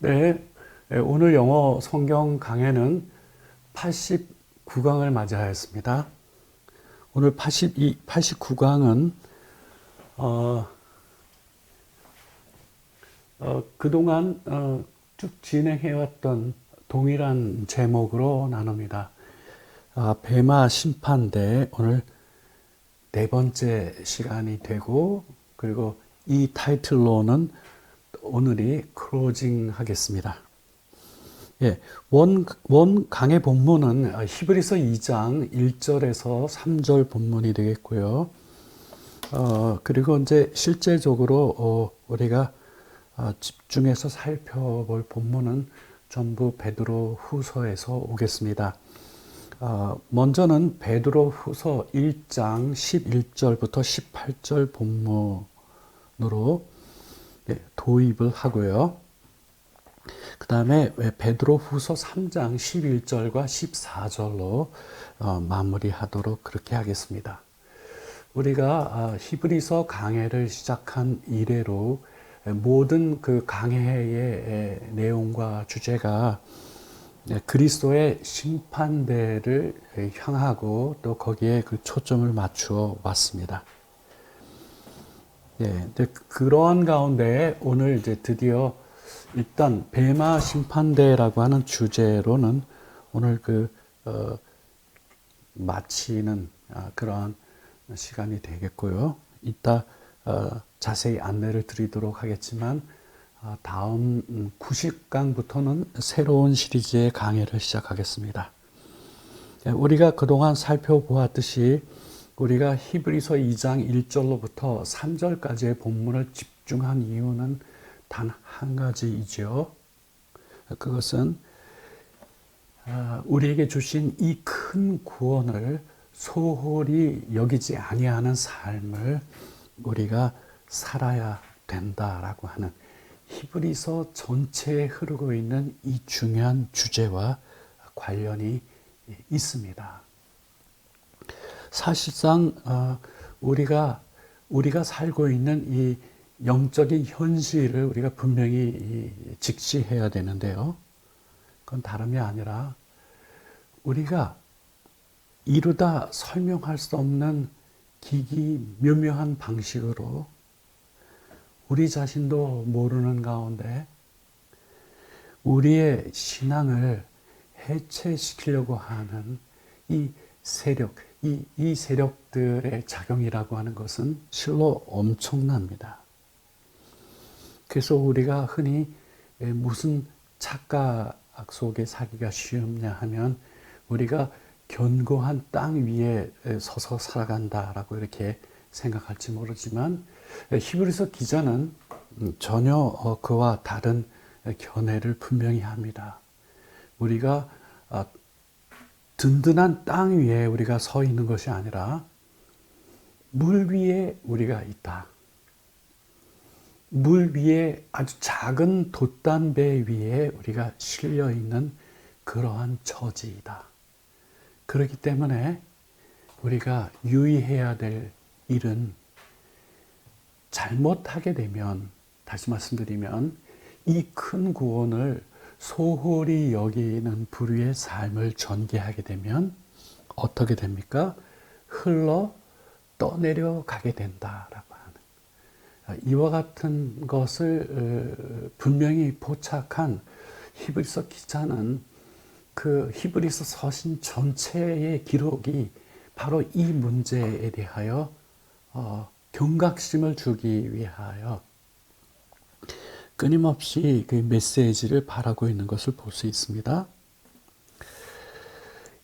네, 오늘 영어 성경 강해는 89강을 맞이하였습니다. 오늘 89강은 그동안 쭉 진행해왔던 동일한 제목으로 나눕니다. 베마 심판대 오늘 네 번째 시간이 되고, 그리고 이 타이틀로는 오늘이 클로징 하겠습니다. 예, 원 강의 본문은 히브리서 2장 1절에서 3절 본문이 되겠고요. 그리고 이제 실제적으로 우리가 집중해서 살펴볼 본문은 전부 베드로 후서에서 오겠습니다. 먼저는 베드로 후서 1장 11절부터 18절 본문으로 도입을 하고요. 그 다음에 베드로 후서 3장 11절과 14절로 마무리하도록 그렇게 하겠습니다. 우리가 히브리서 강해를 시작한 이래로 모든 그 강해의 내용과 주제가 그리스도의 심판대를 향하고 또 거기에 그 초점을 맞추어 왔습니다. 예, 그러한 가운데 오늘 이제 드디어 일단 베마 심판대라고 하는 주제로는 오늘 마치는 그러한 시간이 되겠고요. 이따 자세히 안내를 드리도록 하겠지만 다음 90강부터는 새로운 시리즈의 강해를 시작하겠습니다. 우리가 그동안 살펴보았듯이 우리가 히브리서 2장 1절로부터 3절까지의 본문을 집중한 이유는 단 한 가지이죠. 그것은 우리에게 주신 이 큰 구원을 소홀히 여기지 아니하는 삶을 우리가 살아야 된다라고 하는 히브리서 전체에 흐르고 있는 이 중요한 주제와 관련이 있습니다. 사실상 우리가 살고 있는 이 영적인 현실을 우리가 분명히 직시해야 되는데요. 그건 다름이 아니라 우리가 이루다 설명할 수 없는 기기묘묘한 방식으로 우리 자신도 모르는 가운데 우리의 신앙을 해체시키려고 하는 이 세력, 이 세력들의 작용이라고 하는 것은 실로 엄청납니다. 그래서 우리가 흔히 무슨 착각 속에 살기가 쉬우냐 하면 우리가 견고한 땅 위에 서서 살아간다라고 이렇게 생각할지 모르지만 히브리서 기자는 전혀 그와 다른 견해를 분명히 합니다. 우리가 든든한 땅 위에 우리가 서 있는 것이 아니라 물 위에 우리가 있다. 물 위에 아주 작은 돛담배 위에 우리가 실려 있는 그러한 처지이다. 그렇기 때문에 우리가 유의해야 될 일은 잘못하게 되면, 다시 말씀드리면 이 큰 구원을 소홀히 여기는 불의의 삶을 전개하게 되면 어떻게 됩니까? 흘러 떠내려가게 된다라고 하는 이와 같은 것을 분명히 포착한 히브리서 기자는 그 히브리서 서신 전체의 기록이 바로 이 문제에 대하여 경각심을 주기 위하여 끊임없이 그 메시지를 바라고 있는 것을 볼 수 있습니다.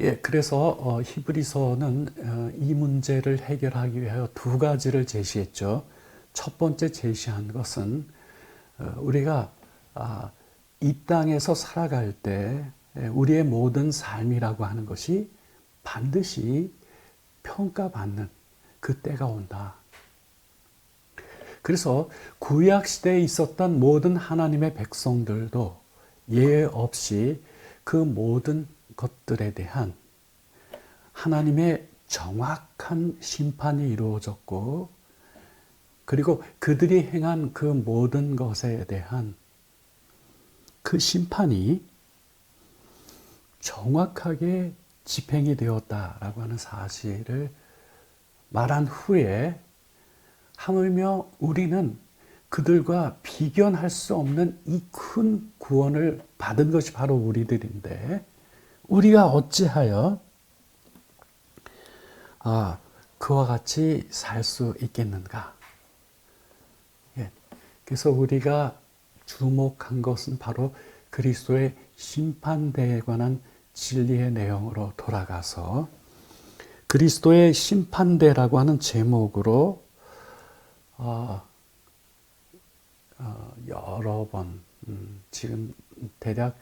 예, 그래서 히브리서는 이 문제를 해결하기 위하여 두 가지를 제시했죠. 첫 번째 제시한 것은 우리가 이 땅에서 살아갈 때 우리의 모든 삶이라고 하는 것이 반드시 평가받는 그 때가 온다. 그래서 구약시대에 있었던 모든 하나님의 백성들도 예외 없이 그 모든 것들에 대한 하나님의 정확한 심판이 이루어졌고, 그리고 그들이 행한 그 모든 것에 대한 그 심판이 정확하게 집행이 되었다라고 하는 사실을 말한 후에 하물며 우리는 그들과 비견할 수 없는 이 큰 구원을 받은 것이 바로 우리들인데 우리가 어찌하여 그와 같이 살 수 있겠는가? 예. 그래서 우리가 주목한 것은 바로 그리스도의 심판대에 관한 진리의 내용으로 돌아가서 그리스도의 심판대라고 하는 제목으로 여러 번 지금 대략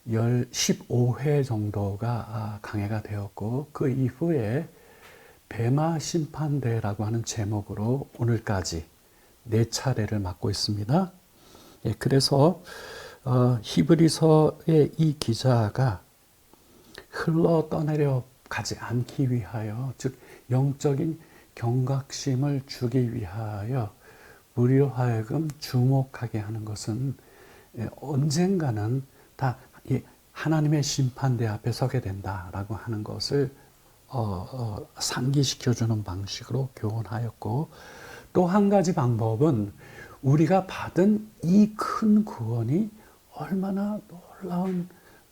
15회 정도가 강해가 되었고 그 이후에 베마 심판대라고 하는 제목으로 오늘까지 4차례를 맡고 있습니다. 예, 그래서 히브리서의 이 기자가 흘러 떠내려 가지 않기 위하여, 즉 영적인 경각심을 주기 위하여 우리로 하여금 주목하게 하는 것은 언젠가는 다 하나님의 심판대 앞에 서게 된다라고 하는 것을 상기시켜주는 방식으로 교훈하였고, 또 한 가지 방법은 우리가 받은 이 큰 구원이 얼마나 놀라운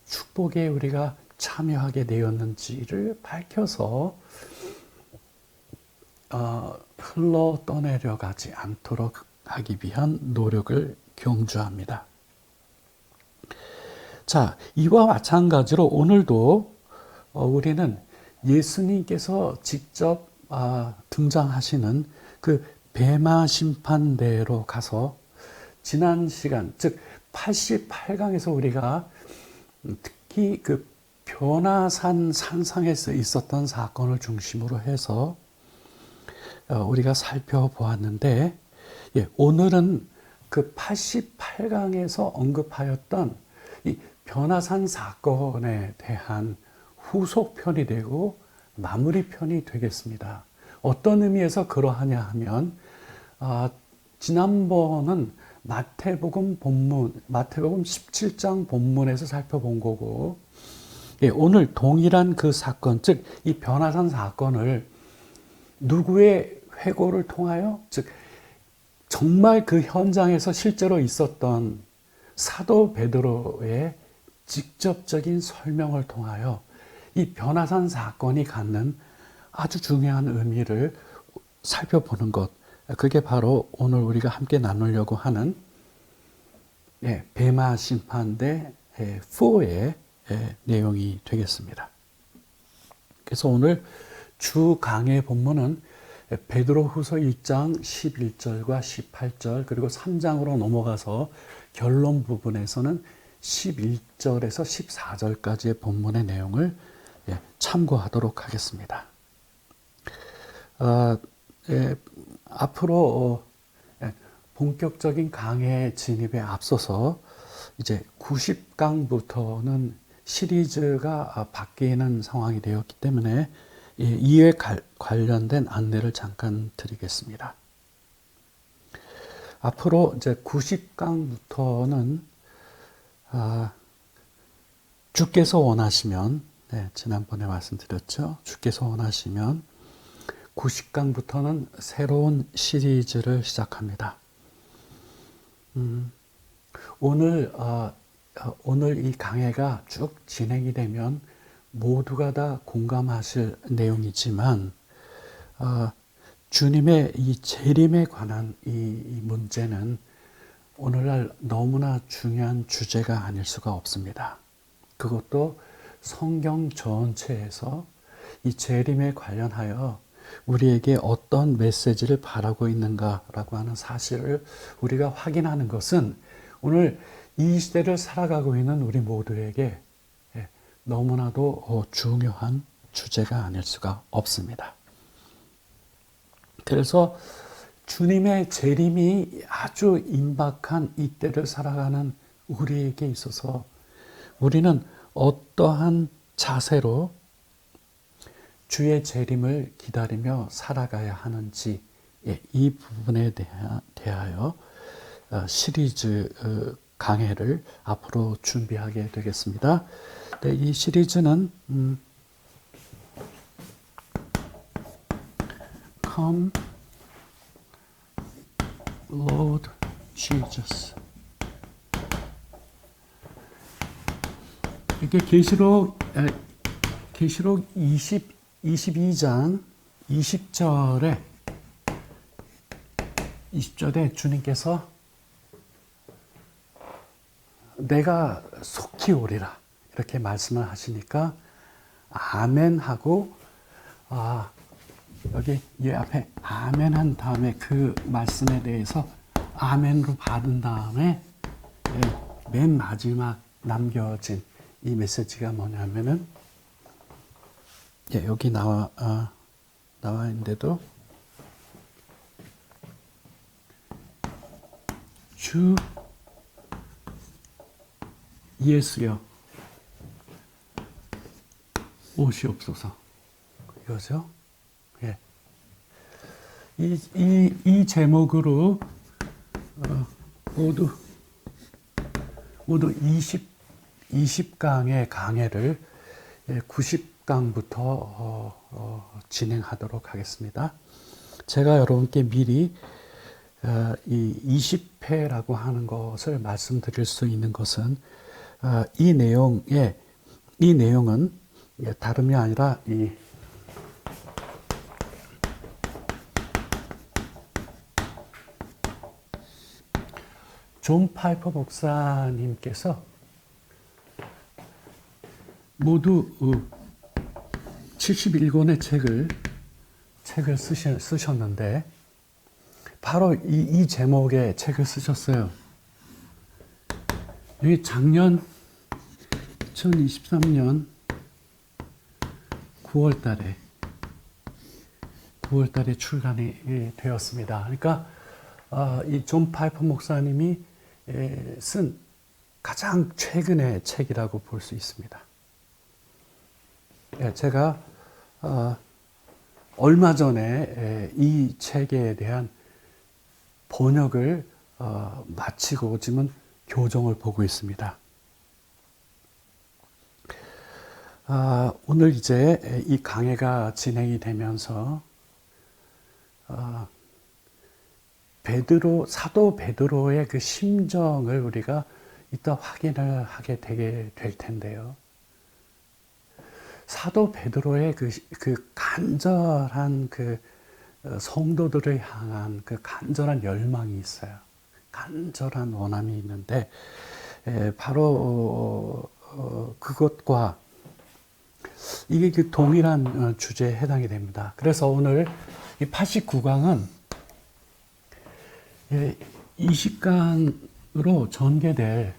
축복에 우리가 참여하게 되었는지를 밝혀서 흘러 떠내려가지 않도록 하기 위한 노력을 경주합니다. 자, 이와 마찬가지로 오늘도 우리는 예수님께서 직접 등장하시는 그 베마 심판대로 가서 지난 시간, 즉 88강에서 우리가 특히 그 변화산 산상에서 있었던 사건을 중심으로 해서 우리가 살펴보았는데, 오늘은 그 88강에서 언급하였던 이 변화산 사건에 대한 후속편이 되고 마무리편이 되겠습니다. 어떤 의미에서 그러하냐 하면 지난번은 마태복음 17장 본문에서 살펴본 거고, 오늘 동일한 그 사건, 즉 이 변화산 사건을 누구의 회고를 통하여, 즉 정말 그 현장에서 실제로 있었던 사도 베드로의 직접적인 설명을 통하여 이 변화산 사건이 갖는 아주 중요한 의미를 살펴보는 것, 그게 바로 오늘 우리가 함께 나누려고 하는 베마 심판대 4의 내용이 되겠습니다. 그래서 오늘 주 강의 본문은 베드로후서 1장 11절과 18절, 그리고 3장으로 넘어가서 결론 부분에서는 11절에서 14절까지의 본문의 내용을 참고하도록 하겠습니다. 앞으로 본격적인 강의 진입에 앞서서 이제 90강부터는 시리즈가 바뀌는 상황이 되었기 때문에 이에 관련된 안내를 잠깐 드리겠습니다. 앞으로 이제 90강부터는 주께서 원하시면, 지난번에 말씀드렸죠. 주께서 원하시면 90강부터는 새로운 시리즈를 시작합니다. 오늘 이 강해가 쭉 진행이 되면 모두가 다 공감하실 내용이지만, 주님의 이 재림에 관한 이 문제는 오늘날 너무나 중요한 주제가 아닐 수가 없습니다. 그것도 성경 전체에서 이 재림에 관련하여 우리에게 어떤 메시지를 바라고 있는가라고 하는 사실을 우리가 확인하는 것은 오늘 이 시대를 살아가고 있는 우리 모두에게 너무나도 중요한 주제가 아닐 수가 없습니다. 그래서 주님의 재림이 아주 임박한 이때를 살아가는 우리에게 있어서 우리는 어떠한 자세로 주의 재림을 기다리며 살아가야 하는지, 이 부분에 대하여 시리즈 강해를 앞으로 준비하게 되겠습니다. 네, 이 시리즈는 Come, Lord Jesus. 이게 계시록 22장 20절에 주님께서 내가 속히 오리라 이렇게 말씀을 하시니까 아멘 하고 여기 이 앞에 아멘 한 다음에 그 말씀에 대해서 아멘으로 받은 다음에 맨 마지막 남겨진 이 메시지가 뭐냐면은 여기 나와 있는데도 주 예수여 오시옵소서 이거죠. 예. 이 제목으로 모두 20강의 강해를 90강부터 진행하도록 하겠습니다. 제가 여러분께 미리 이 20회라고 하는 것을 말씀드릴 수 있는 것은 이 내용은 다름이 아니라 존 파이퍼 목사님께서 모두 71권의 책을 쓰셨는데 바로 이 제목의 책을 쓰셨어요. 이게 작년 2023년 9월 달에 출간이 되었습니다. 그러니까 이 존 파이퍼 목사님이 쓴 가장 최근의 책이라고 볼 수 있습니다. 제가 얼마 전에 이 책에 대한 번역을 마치고 지금은 교정을 보고 있습니다. 오늘 이제 이 강해가 진행이 되면서 사도 베드로의 그 심정을 우리가 이따 확인을 하게 되게 될 텐데요. 사도 베드로의 그 간절한 성도들을 향한 그 간절한 열망이 있어요. 간절한 원함이 있는데 바로 그것과 이게 그 동일한 주제에 해당이 됩니다. 그래서 오늘 이 89강은 20강으로 전개될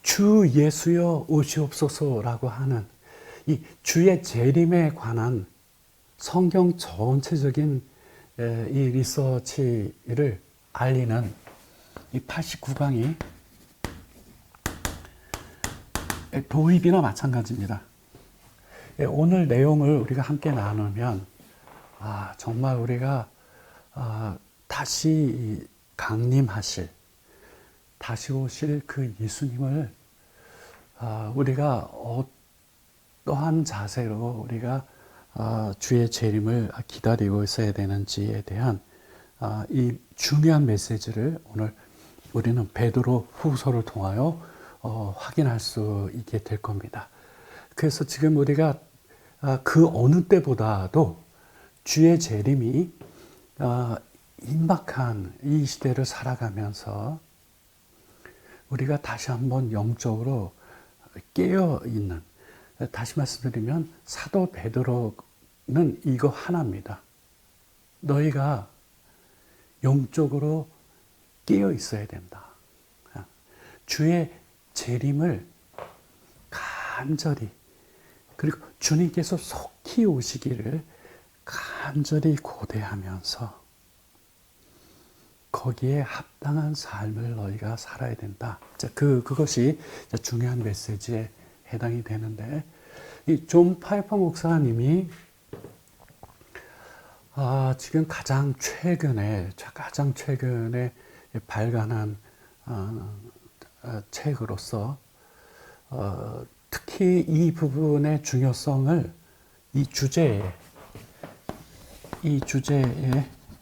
주 예수여 오시옵소서라고 하는 이 주의 재림에 관한 성경 전체적인 이 리서치를 알리는 이 89강이 도입이나 마찬가지입니다. 오늘 내용을 우리가 함께 나누면 정말 우리가 다시 강림하실, 다시 오실 그 예수님을 우리가 어떠한 자세로 우리가 주의 재림을 기다리고 있어야 되는지에 대한 이 중요한 메시지를 오늘 우리는 베드로 후서를 통하여 확인할 수 있게 될 겁니다. 그래서 지금 우리가 그 어느 때보다도 주의 재림이 임박한 이 시대를 살아가면서 우리가 다시 한번 영적으로 깨어있는, 다시 말씀드리면 사도 베드로는 이거 하나입니다. 너희가 영적으로 깨어 있어야 된다. 주의 재림을 간절히, 그리고 주님께서 속히 오시기를 간절히 고대하면서 거기에 합당한 삶을 너희가 살아야 된다. 그것이 중요한 메시지에 해당이 되는데, 이 존 파이퍼 목사님이 지금 가장 최근에 발간한 책으로서 특히 이 부분의 중요성을 이 주제의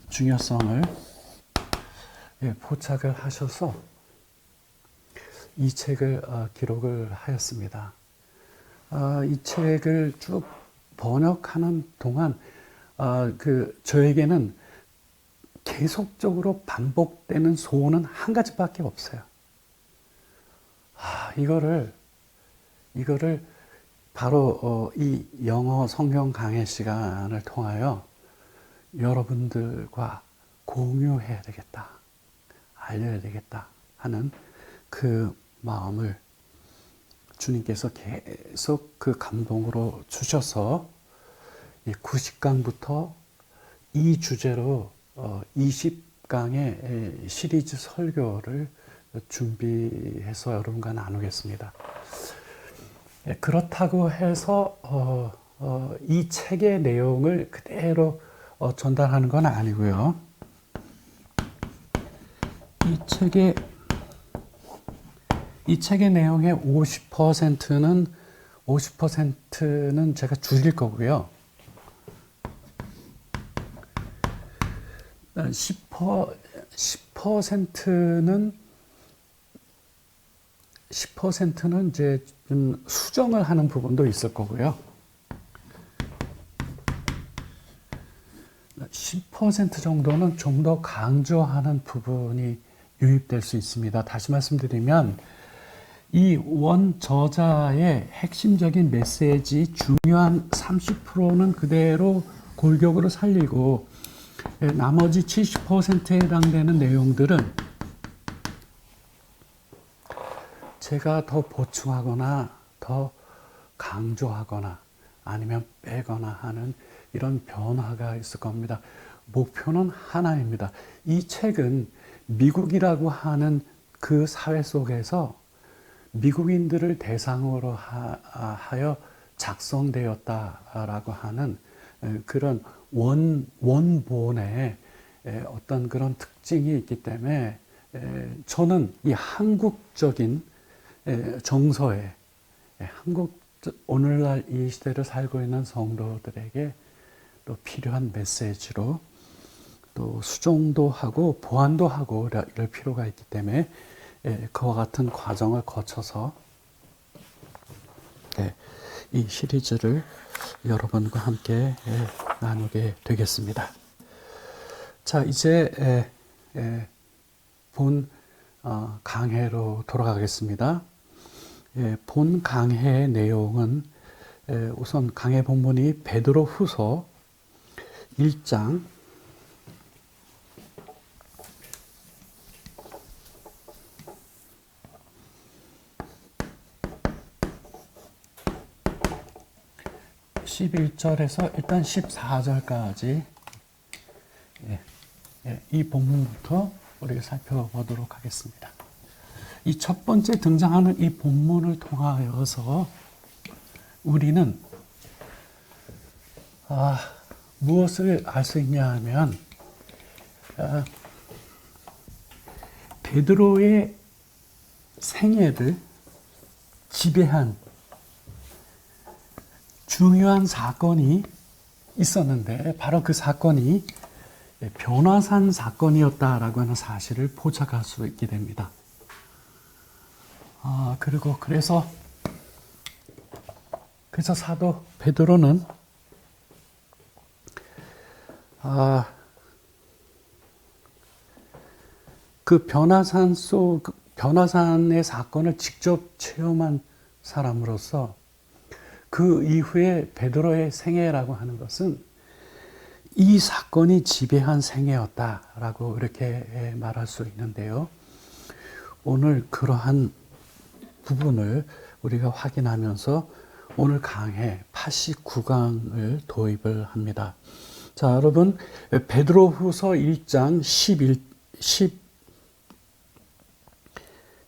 중요성을 포착을 하셔서 이 책을 기록을 하였습니다. 이 책을 쭉 번역하는 동안 저에게는 계속적으로 반복되는 소원은 한 가지밖에 없어요. 이거를 바로 이 영어 성경 강해 시간을 통하여 여러분들과 공유해야 되겠다, 알려야 되겠다 하는 그 마음을 주님께서 계속 그 감동으로 주셔서 90강부터 이 주제로 20강의 시리즈 설교를 준비해서 여러분과 나누겠습니다. 그렇다고 해서 이 책의 내용을 그대로 전달하는 건 아니고요. 이 책의 내용의 50%는 제가 줄일 거고요. 10%는 이제 좀 수정을 하는 부분도 있을 거고요. 10% 정도는 좀 더 강조하는 부분이 유입될 수 있습니다. 다시 말씀드리면 이 원 저자의 핵심적인 메시지 중요한 30%는 그대로 골격으로 살리고 나머지 70%에 해당되는 내용들은 제가 더 보충하거나 더 강조하거나 아니면 빼거나 하는 이런 변화가 있을 겁니다. 목표는 하나입니다. 이 책은 미국이라고 하는 그 사회 속에서 미국인들을 대상으로 하여 작성되었다라고 하는 그런 원본의 어떤 그런 특징이 있기 때문에 저는 이 한국적인 정서에 오늘날 이 시대를 살고 있는 성도들에게 또 필요한 메시지로 또 수정도 하고 보완도 하고 이럴 필요가 있기 때문에 그와 같은 과정을 거쳐서 이 시리즈를 여러분과 함께 나누게 되겠습니다. 자, 이제 본 강해로 돌아가겠습니다. 본 강해의 내용은 우선 강해 본문이 베드로 후서 1장 11절에서 일단 14절까지 이 본문부터 우리가 살펴보도록 하겠습니다. 이 첫 번째 등장하는 이 본문을 통하여서 우리는 무엇을 알 수 있냐 하면 베드로의 생애를 지배한 중요한 사건이 있었는데 바로 그 사건이 변화산 사건이었다라고 하는 사실을 포착할 수 있게 됩니다. 그래서 사도 베드로는 그 변화산의 사건을 직접 체험한 사람으로서 그 이후에 베드로의 생애라고 하는 것은 이 사건이 지배한 생애였다라고 이렇게 말할 수 있는데요. 오늘 그러한 부분을 우리가 확인하면서 오늘 강해 89강을 도입을 합니다. 자, 여러분 베드로후서 1장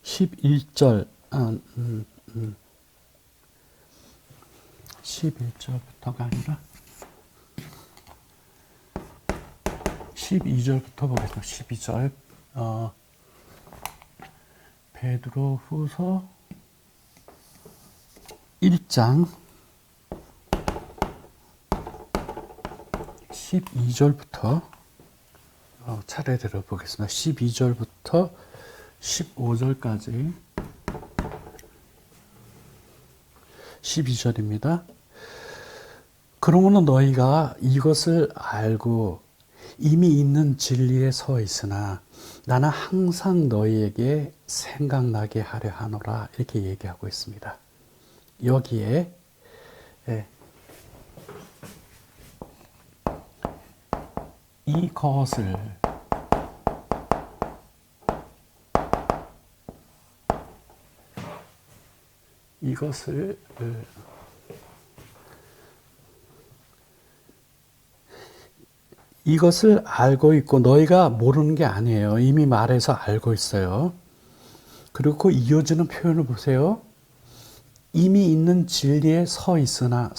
11절 11절부터가 아니라 12절부터 보겠습니다. 12절 베드로 후서 1장 12절부터 차례대로 보겠습니다. 12절부터 15절까지 12절입니다. 그러므로 너희가 이것을 알고 이미 있는 진리에 서 있으나 나는 항상 너희에게 생각나게 하려 하노라 이렇게 얘기하고 있습니다. 여기에 이것을 알고 있고 너희가 모르는 게 아니에요. 이미 말해서 알고 있어요. 그리고 그 이어지는 표현을 보세요. 이미 있는 진리에 서 있으나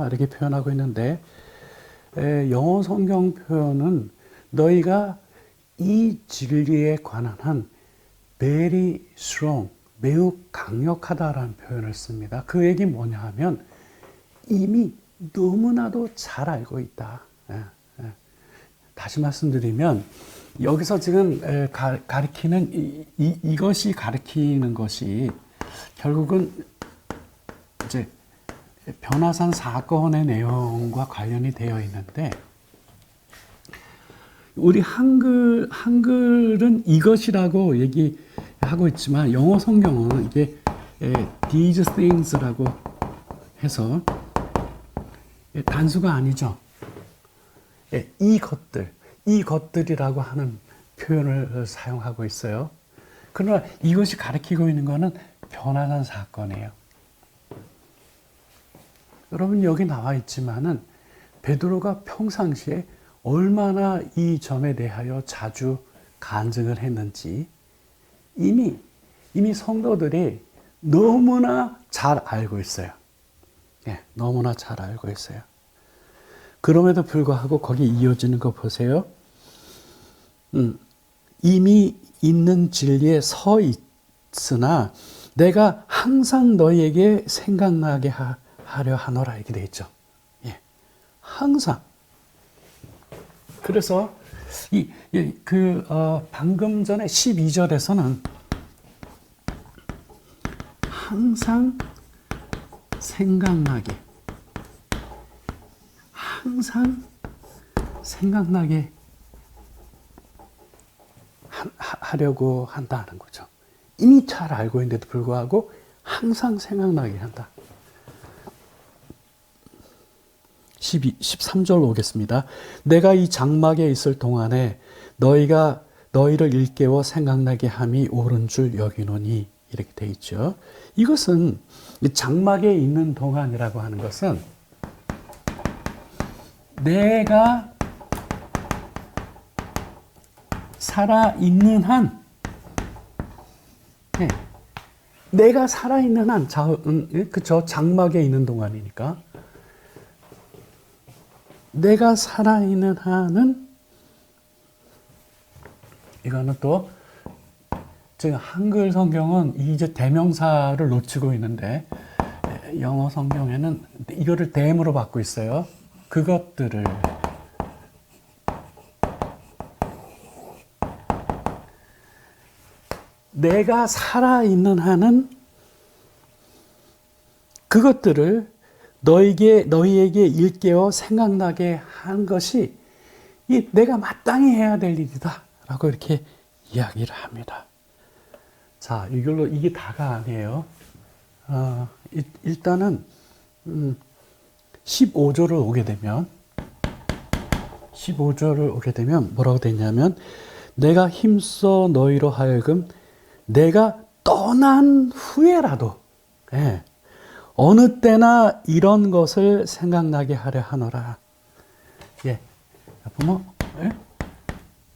이렇게 표현하고 있는데 영어 성경 표현은 너희가 이 진리에 관한 한 very strong, 매우 강력하다라는 표현을 씁니다. 그 얘기 뭐냐 하면 이미 너무나도 잘 알고 있다. 다시 말씀드리면 여기서 지금 가리키는 이것이 가리키는 것이 결국은 이제 변화산 사건의 내용과 관련이 되어 있는데 우리 한글은 이것이라고 얘기하고 있지만 영어 성경은 이게 these things라고 해서 단수가 아니죠. 이것들이라고 하는 표현을 사용하고 있어요. 그러나 이것이 가리키고 있는 것은 변화산 사건이에요. 여러분 여기 나와 있지만은 베드로가 평상시에 얼마나 이 점에 대하여 자주 간증을 했는지 이미 성도들이 너무나 잘 알고 있어요. 너무나 잘 알고 있어요. 그럼에도 불구하고 거기 이어지는 거 보세요. 이미 있는 진리에 서 있으나 내가 항상 너희에게 생각나게 하려 하노라 이렇게 되어 있죠. 항상. 그래서 방금 전에 12절에서는 항상 생각나게 하려고 한다는 거죠. 이미 잘 알고 있는데도 불구하고 항상 생각나게 한다. 13절 오겠습니다. 내가 이 장막에 있을 동안에 너희를 일깨워 생각나게 함이 옳은 줄 여기노니 이렇게 돼 있죠. 이것은 장막에 있는 동안이라고 하는 것은 내가 살아있는 한 내가 살아있는 한 그쵸 장막에 있는 동안이니까 내가 살아있는 한은 이거는 또 지금 한글 성경은 이제 대명사를 놓치고 있는데 영어 성경에는 이거를 대음으로 받고 있어요. 그것들을 내가 살아있는 한은 그것들을 너희에게 일깨워 생각나게 한 것이 내가 마땅히 해야 될 일이다 라고 이렇게 이야기를 합니다. 자, 이게 다가 아니에요. 일단은 15절을 오게 되면 뭐라고 되냐면 내가 힘써 너희로 하여금 내가 떠난 후에라도 어느 때나 이런 것을 생각나게 하려 하노라. 보면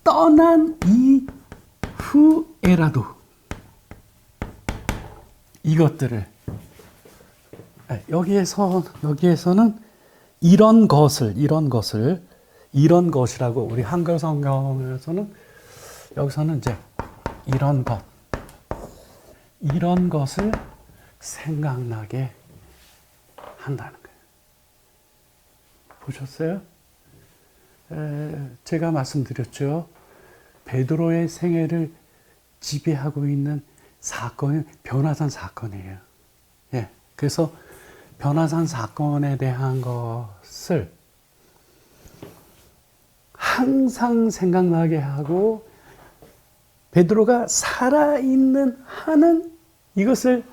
떠난 이후에라도 이것들을 여기에서는 이런 것이라고 우리 한글 성경에서는 여기서는 이제 이런 것 이런 것을 생각나게 한다는 거예요. 보셨어요? 제가 말씀드렸죠. 베드로의 생애를 지배하고 있는 사건이 변화산 사건이에요. 예. 그래서 변화산 사건에 대한 것을 항상 생각나게 하고 베드로가 살아있는 한은 이것을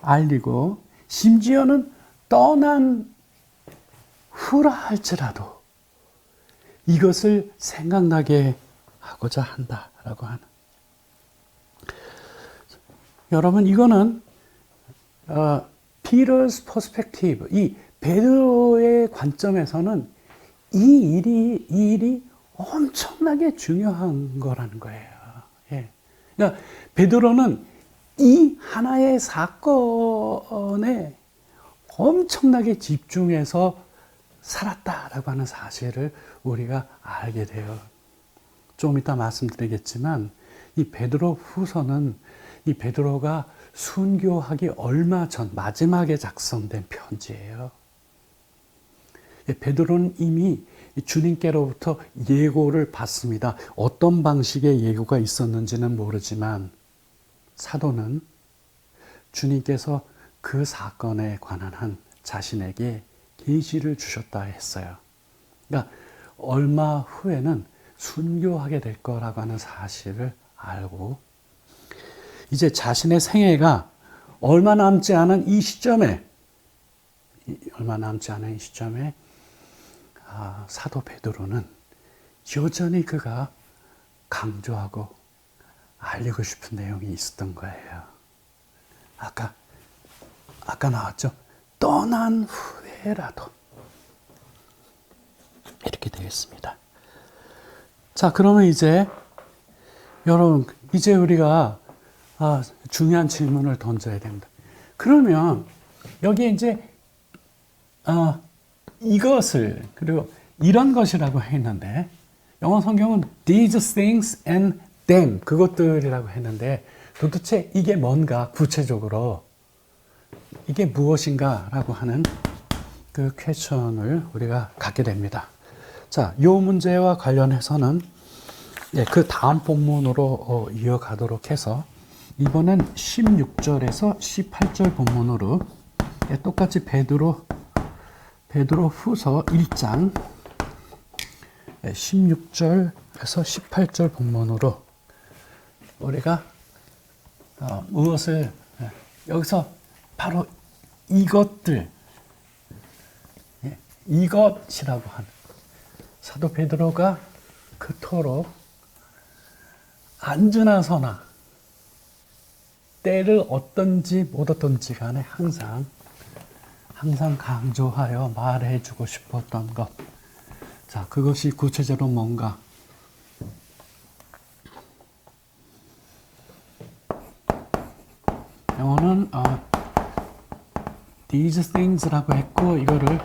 알리고 심지어는 떠난 후라 할지라도 이것을 생각나게 하고자 한다라고 하는. 여러분 이거는 Peter's perspective, 이 베드로의 관점에서는 이 일이 엄청나게 중요한 거라는 거예요. 예. 그러니까 베드로는 이 하나의 사건에 엄청나게 집중해서 살았다라고 하는 사실을 우리가 알게 돼요. 좀 이따 말씀드리겠지만 이 베드로 후서는 이 베드로가 순교하기 얼마 전 마지막에 작성된 편지예요. 베드로는 이미 주님께로부터 예고를 받습니다. 어떤 방식의 예고가 있었는지는 모르지만 사도는 주님께서 그 사건에 관한 한 자신에게 계시를 주셨다 했어요. 그러니까 얼마 후에는 순교하게 될 거라고 하는 사실을 알고 이제 자신의 생애가 얼마 남지 않은 이 시점에 사도 베드로는 여전히 그가 강조하고 알리고 싶은 내용이 있었던 거예요. 아까 나왔죠. 떠난 후에라도 이렇게 되겠습니다. 자, 그러면 이제 여러분 이제 우리가 중요한 질문을 던져야 됩니다. 그러면 여기에 이제 이것을 그리고 이런 것이라고 했는데 영어 성경은 these things and them 그것들이라고 했는데 도대체 이게 뭔가 구체적으로 이게 무엇인가라고 하는 그 퀘스천을 우리가 갖게 됩니다. 자, 이 문제와 관련해서는 그 다음 본문으로 이어가도록 해서 이번엔 16절에서 18절 본문으로 똑같이 베드로 후서 1장 16절에서 18절 본문으로 우리가 무엇을 여기서 바로 이것들 이것이라고 하는 사도 베드로가 그토록 안지나서나 때를 얻든지 못 얻든지 간에 항상 강조하여 말해주고 싶었던 것. 자, 그것이 구체적으로 뭔가? 영어는 these things라고 했고 이거를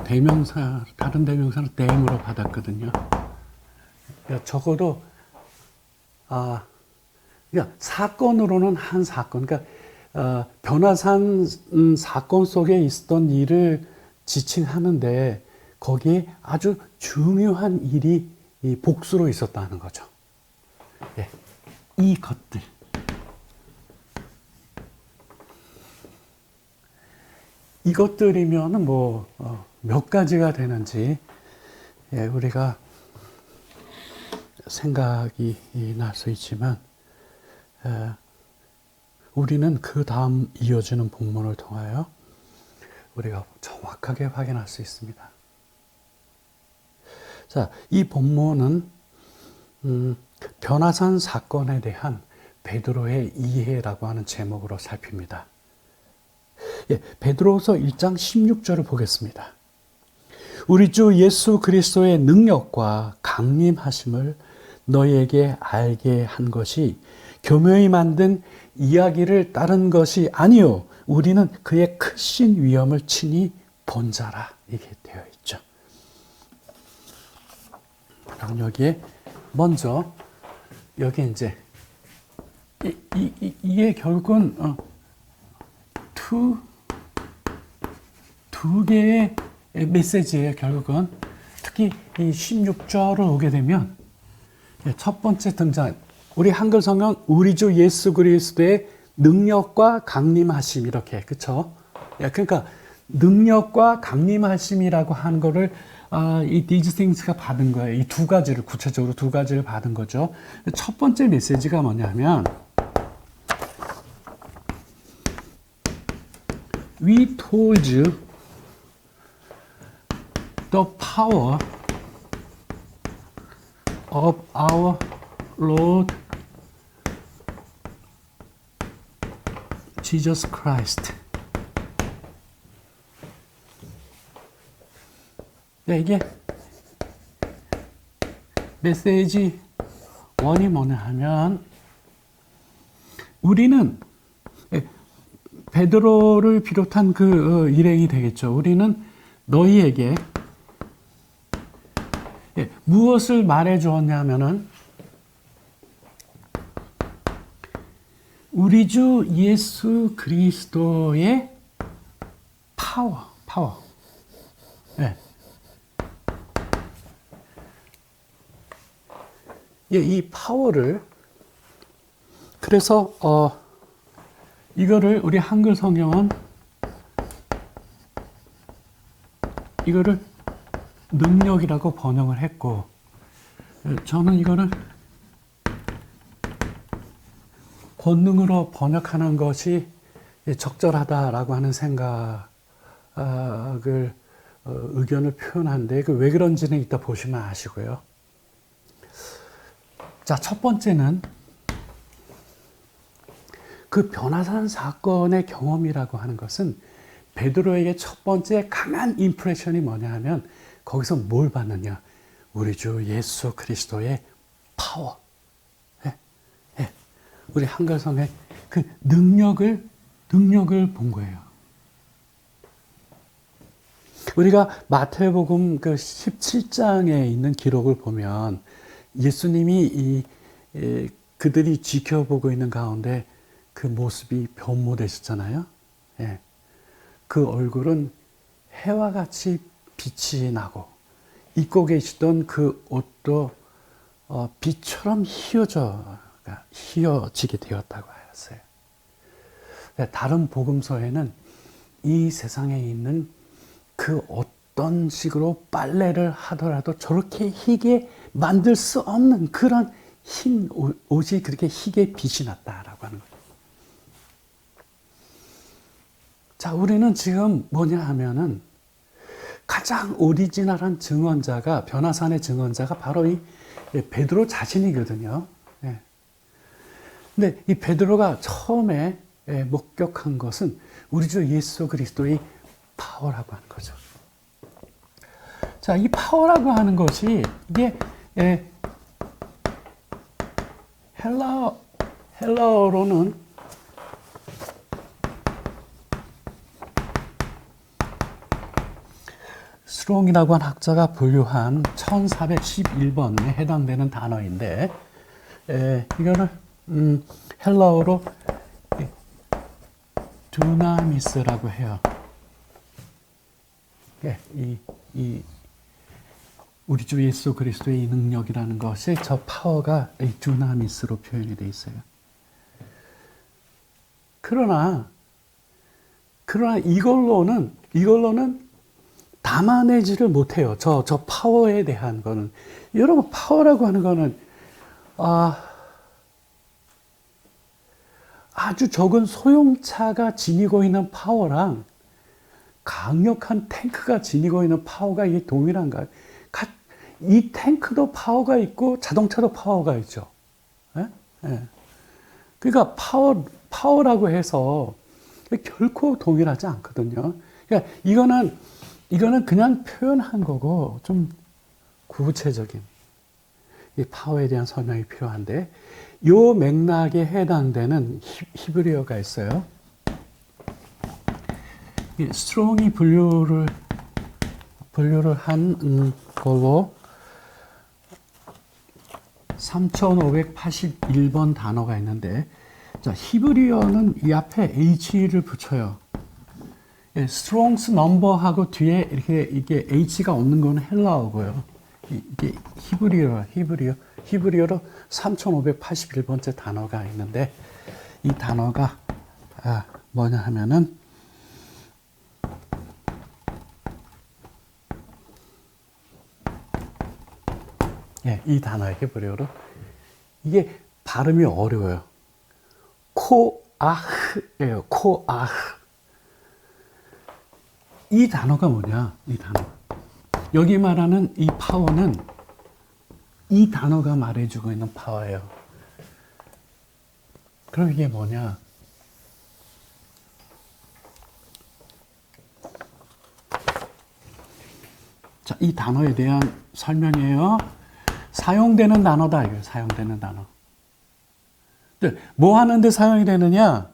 대명사 다른 대명사는 them으로 받았거든요. 적어도 그러니까 사건으로는 한 사건, 그러니까 변화산 사건 속에 있었던 일을 지칭하는데 거기에 아주 중요한 일이 복수로 있었다는 거죠. 예, 이 것들. 이것들이면 몇 가지가 되는지 우리가 생각이 날 수 있지만 우리는 그 다음 이어지는 본문을 통하여 우리가 정확하게 확인할 수 있습니다. 자, 이 본문은 변화산 사건에 대한 베드로의 이해라고 하는 제목으로 살핍니다. 베드로후서 1장 16절을 보겠습니다. 우리 주 예수 그리스도의 능력과 강림하심을 너희에게 알게 한 것이 교묘히 만든 이야기를 따른 것이 아니요 우리는 그의 크신 위엄을 친히 본 자라 이게 되어 있죠. 그럼 여기에 먼저 여기 이제 이게 결국은 두 개의 메시지예요. 결국은 특히 이 16절을 오게 되면 첫 번째 등장, 우리 한글 성경 우리 주 예수 그리스도의 능력과 강림하심 이렇게, 그렇죠? 그러니까 능력과 강림하심이라고 하는 거를 이 these things가 받은 거예요. 이 두 가지를, 구체적으로 두 가지를 받은 거죠. 첫 번째 메시지가 뭐냐면 We told you the power of our Lord Jesus Christ. 네, 이게 메시지 1이 뭐냐 하면 우리는 베드로를 비롯한 그 일행이 되겠죠. 우리는 너희에게 무엇을 말해 주었냐면은 우리 주 예수 그리스도의 파워. 예. 이 파워를, 그래서 이거를 우리 한글 성경은 이거를 능력이라고 번역을 했고, 저는 이거를 권능으로 번역하는 것이 적절하다라고 하는 생각을 의견을 표현하는데, 그 왜 그런지는 이따 보시면 아시고요. 자, 첫 번째는 그 변화산 사건의 경험이라고 하는 것은 베드로에게 첫 번째 강한 임프레션이 뭐냐 하면 거기서 뭘 받느냐? 우리 주 예수 그리스도의 파워. 우리 한글성의 그 능력을 본 거예요. 우리가 마태복음 그 17장에 있는 기록을 보면 예수님이 그들이 지켜보고 있는 가운데 그 모습이 변모되셨잖아요. 예. 그 얼굴은 해와 같이 빛이 나고 입고 계시던 그 옷도 빛처럼 휘어지게 되었다고 하였어요. 다른 복음서에는 이 세상에 있는 그 어떤 식으로 빨래를 하더라도 저렇게 희게 만들 수 없는 그런 흰 옷이 그렇게 희게 빛이 났다라고 하는 거죠. 자, 우리는 지금 뭐냐 하면은 가장 오리지널한 증언자가, 변화산의 증언자가 바로 이 베드로 자신이거든요. 예. 근데 이 베드로가 처음에 목격한 것은 우리 주 예수 그리스도의 파워라고 하는 거죠. 자, 이 파워라고 하는 것이 이게 헬라어로는 스롱이라고 한 학자가 분류한 1411번에 해당되는 단어인데, 이거를 헬라어로 두나미스라고 해요. 우리 주 예수 그리스도의 이 능력이라는 것이, 저 파워가 이 두나미스로 표현이 되어 있어요. 그러나 이걸로는 담아내지를 못해요. 저 파워에 대한 거는. 여러분, 파워라고 하는 거는 아주 적은 소형차가 지니고 있는 파워랑 강력한 탱크가 지니고 있는 파워가 이게 동일한가요? 이 탱크도 파워가 있고 자동차도 파워가 있죠. 예? 예. 그러니까 파워라고 해서 결코 동일하지 않거든요. 그러니까 이거는 그냥 표현한 거고 좀 구체적인 이 파워에 대한 설명이 필요한데, 요 맥락에 해당되는 히브리어가 있어요. 스트롱이 분류를 한 걸로 3581번 단어가 있는데, 자, 히브리어는 이 앞에 h를 붙여요. 예, Strong's number하고 뒤에 이렇게 이게 h가 없는 건 헬라어고요. 이게 히브리어로 3581번째 단어가 있는데 이 단어가 뭐냐 하면은 예, 이 단어예요. 히브리어로. 이게 발음이 어려워요. 코아흐예요. 코아흐. 이 단어가 뭐냐? 이 단어. 여기 말하는 이 파워는 이 단어가 말해주고 있는 파워예요. 그럼 이게 뭐냐? 자, 이 단어에 대한 설명이에요. 사용되는 단어다. 이거 사용되는 단어. 네, 뭐 하는데 사용이 되느냐?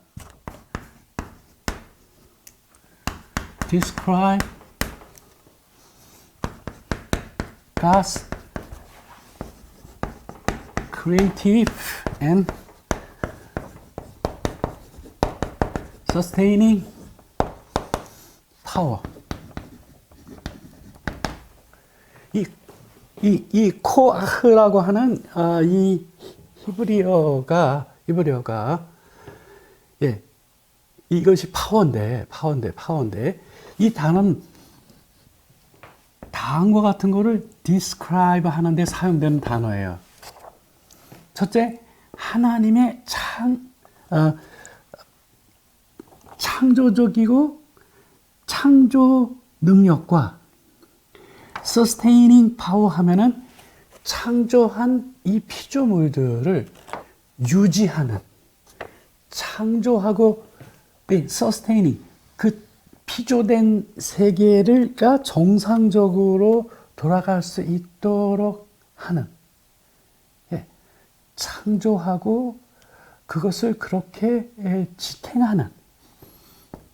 Describe God's creative and sustaining power. 이 코아흐라고 하는 이 히브리어가 예, 이것이 파워인데 이 단어는 다음과 같은 거를 describe 하는데 사용되는 단어예요. 첫째, 하나님의 창조적이고 창조 능력과 sustaining power 하면은 창조한 이 피조물들을 유지하는, 창조하고 sustaining, 그 피조된 세계가 정상적으로 돌아갈 수 있도록 하는, 창조하고 그것을 그렇게 지탱하는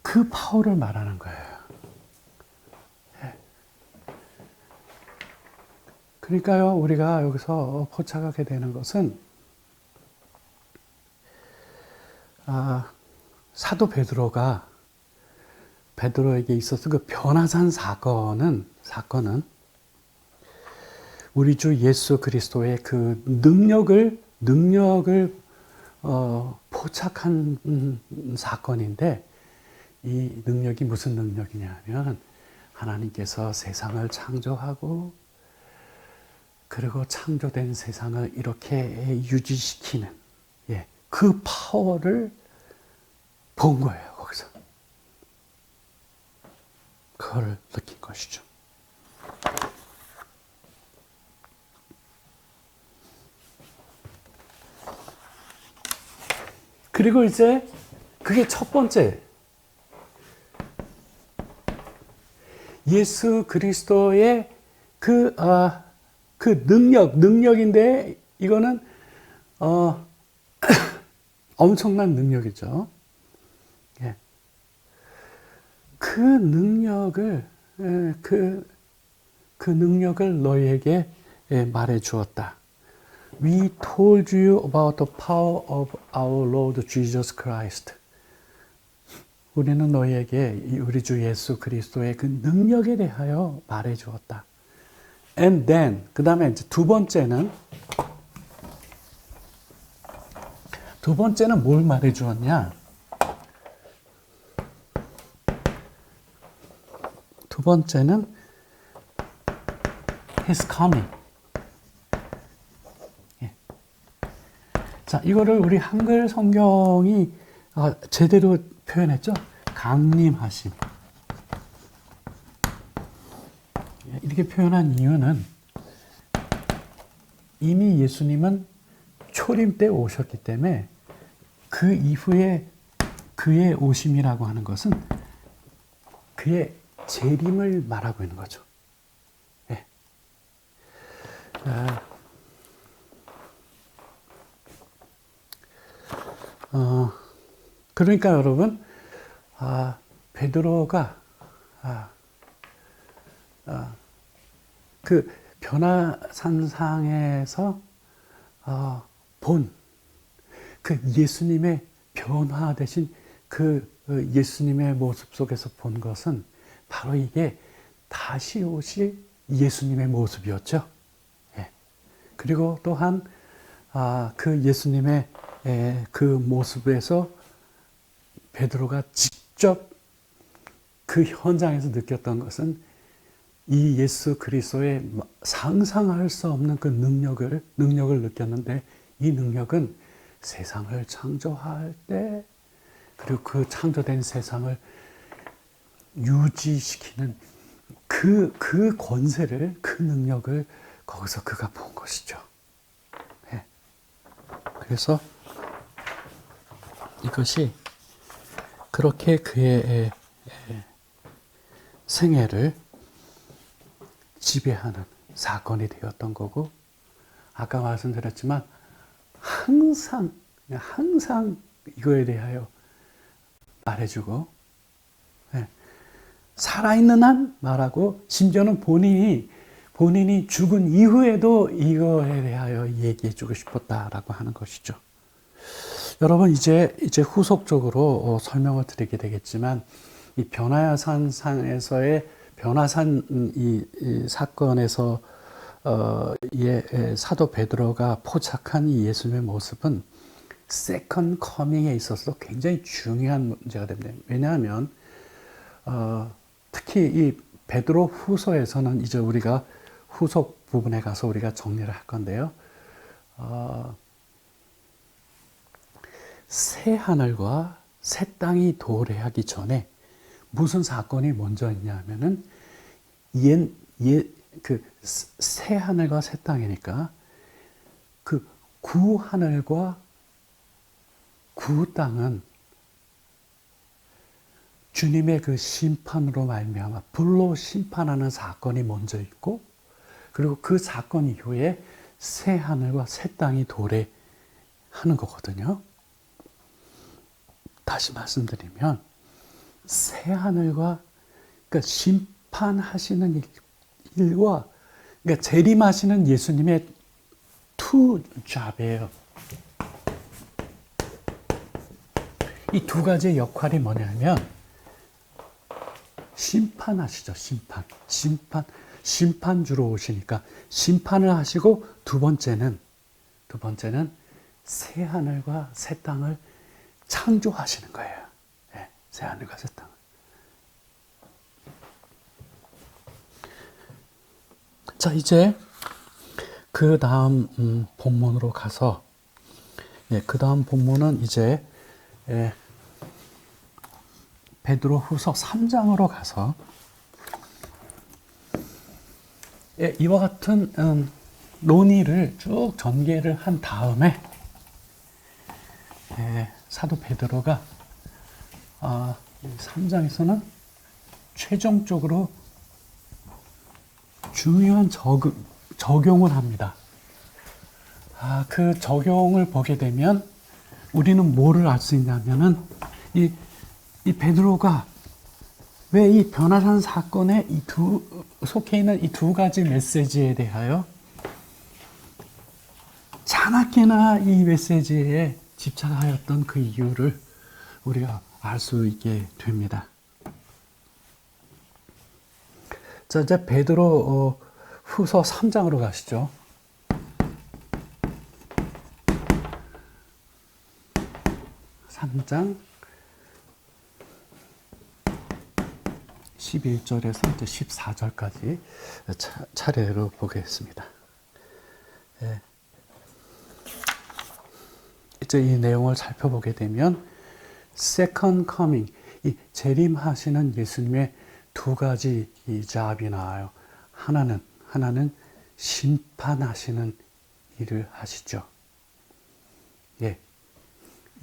그 파워를 말하는 거예요. 그러니까요, 우리가 여기서 포착하게 되는 것은 사도 베드로에게 있어서 그 변화산 사건은 우리 주 예수 그리스도의 그 능력을 포착한 사건인데, 이 능력이 무슨 능력이냐면 하나님께서 세상을 창조하고 그리고 창조된 세상을 이렇게 유지시키는 그 파워를 본 거예요. 거기서 그걸 느낀 것이죠. 그리고 이제 그게 첫 번째, 예수 그리스도의 그 능력인데, 이거는 엄청난 능력이죠. 그 능력을 너희에게 말해 주었다. We told you about the power of our Lord Jesus Christ. 우리는 너희에게 우리 주 예수 그리스도의 그 능력에 대하여 말해 주었다. And then, 그 다음에 이제 두 번째는 뭘 말해 주었냐? 두 번째는 His coming. 자, 이거를 우리 한글 성경이 제대로 표현했죠? 강림하심. 이렇게 표현한 이유는 이미 예수님은 초림 때 오셨기 때문에 그 이후에 그의 오심이라고 하는 것은 그의 재림을 말하고 있는 거죠. 그러니까 여러분, 베드로가 그 변화산상에서 본 그 예수님의 변화되신 그 예수님의 모습 속에서 본 것은 바로 이게 다시 오실 예수님의 모습이었죠. 예. 그리고 또한 그 예수님의 그 모습에서 베드로가 직접 그 현장에서 느꼈던 것은 이 예수 그리스도의 상상할 수 없는 그 능력을 느꼈는데, 이 능력은 세상을 창조할 때, 그리고 그 창조된 세상을 유지시키는 그 권세를, 그 능력을 거기서 그가 본 것이죠. 네. 그래서 이것이 그렇게 그의 생애를 지배하는 사건이 되었던 거고, 아까 말씀드렸지만 항상 이거에 대하여 말해주고, 살아있는 한 말하고, 심지어는 본인이 죽은 이후에도 이거에 대하여 얘기해주고 싶었다라고 하는 것이죠. 여러분, 이제 후속적으로 설명을 드리게 되겠지만, 이 변화산상에서의 변화산 이 사건에서 사도 베드로가 포착한 이 예수님의 모습은 세컨드 커밍에 있어서 굉장히 중요한 문제가 됩니다. 왜냐하면 특히 이 베드로 후서에서는 이제 우리가 후속 부분에 가서 우리가 정리를 할 건데요. 새 하늘과 새 땅이 도래하기 전에 무슨 사건이 먼저 있냐면은 그 새 하늘과 새 땅이니까 그 구 하늘과 구 땅은 주님의 그 심판으로 말미암아 불로 심판하는 사건이 먼저 있고, 그리고 그 사건 이후에 새 하늘과 새 땅이 도래하는 거거든요. 다시 말씀드리면 새 하늘과, 그러니까 심판하시는 일과, 그러니까 재림하시는 예수님의 투 잡이에요. 이 두 가지의 역할이 뭐냐면 심판하시죠. 심판주로 오시니까 심판을 하시고, 두 번째는 새 하늘과 새 땅을 창조하시는 거예요. 네, 새 하늘과 새 땅을. 자, 이제 그 다음 본문으로 가서, 그 다음 본문은 이제 베드로 후서 3장으로 가서 이와 같은 논의를 쭉 전개를 한 다음에 사도 베드로가 3장에서는 최종적으로 중요한 적용을 합니다. 그 적용을 보게 되면 우리는 뭐를 알 수 있냐면은 이 베드로가 왜 이 변화산 사건에 속해 있는 이 두 가지 메시지에 대하여 자나깨나 이 메시지에 집착하였던 그 이유를 우리가 알 수 있게 됩니다. 자, 이제 베드로 후서 3장으로 가시죠. 3장 11절에서 이제 14절까지 차례로 보겠습니다. 이제 이 내용을 살펴보게 되면 Second Coming, 이 재림하시는 예수님의 두 가지 이 잡이 나와요. 하나는 심판하시는 일을 하시죠.